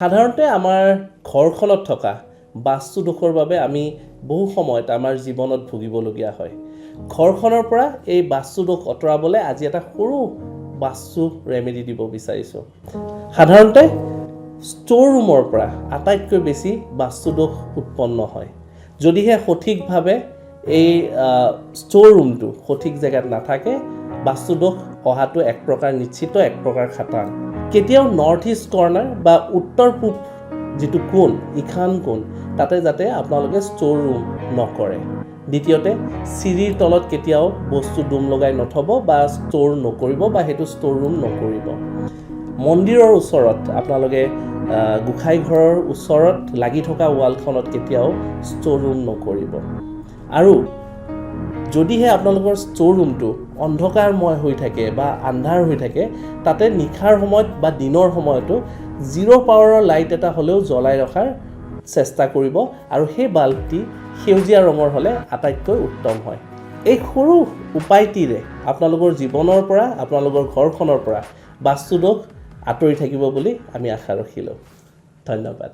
সাধাৰণতে আমাৰ ঘৰখনত থকা বাস্তু দোষৰ বাবে আমি বহু সময়ত আমাৰ জীৱনত ভুগিবলগীয়া হয়। ঘৰখনৰ পৰা এই বাস্তু দোষ আঁতৰাবলৈ আজি এটা সৰু বাস্তু ৰেমেডি দিব বিচাৰিছোঁ। সাধাৰণতে ষ্ট'ৰ ৰুমৰ পৰা আটাইতকৈ বেছি বাস্তু দোষ উৎপন্ন হয়। যদিহে সঠিকভাৱে এই ষ্ট'ৰ ৰুমটো সঠিক জেগাত নাথাকে, বাস্তু দোষ অহাটো এক প্ৰকাৰ নিশ্চিত, এক প্ৰকাৰ খাটাং। কেতিয়াও নৰ্থ ইষ্ট কৰ্ণাৰ বা উত্তৰ পূব যিটো কোণ, ঈশান কোণ, তাতে যাতে আপোনালোকে ষ্ট'ৰ ৰুম নকৰে। দ্বিতীয়তে, চিৰিৰ তলত কেতিয়াও বস্তু ডুম লগাই নথব বা ষ্ট'ৰ নকৰিব বা সেইটো ষ্ট'ৰ ৰুম নকৰিব। মন্দিৰৰ ওচৰত আপোনালোকে গোসাঁই ঘৰৰ ওচৰত লাগি থকা ৱালখনত কেতিয়াও ষ্ট'ৰ ৰুম নকৰিব। আৰু যদিহে আপোনালোকৰ ষ্ট'ৰ ৰুমটো অন্ধকাৰময় হৈ থাকে বা আন্ধাৰ হৈ থাকে, তাতে নিশাৰ সময়ত বা দিনৰ সময়তো 0 পাৱাৰৰ লাইট এটা হ'লেও জ্বলাই ৰখাৰ চেষ্টা কৰিব আৰু সেই বাল্বটি সেউজীয়া ৰঙৰ হ'লে আটাইতকৈ উত্তম হয়। এই সৰু উপায়টিৰে আপোনালোকৰ জীৱনৰ পৰা, আপোনালোকৰ ঘৰখনৰ পৰা বাস্তু দোষ আঁতৰি থাকিব বুলি আমি আশা ৰাখিলোঁ। ধন্যবাদ।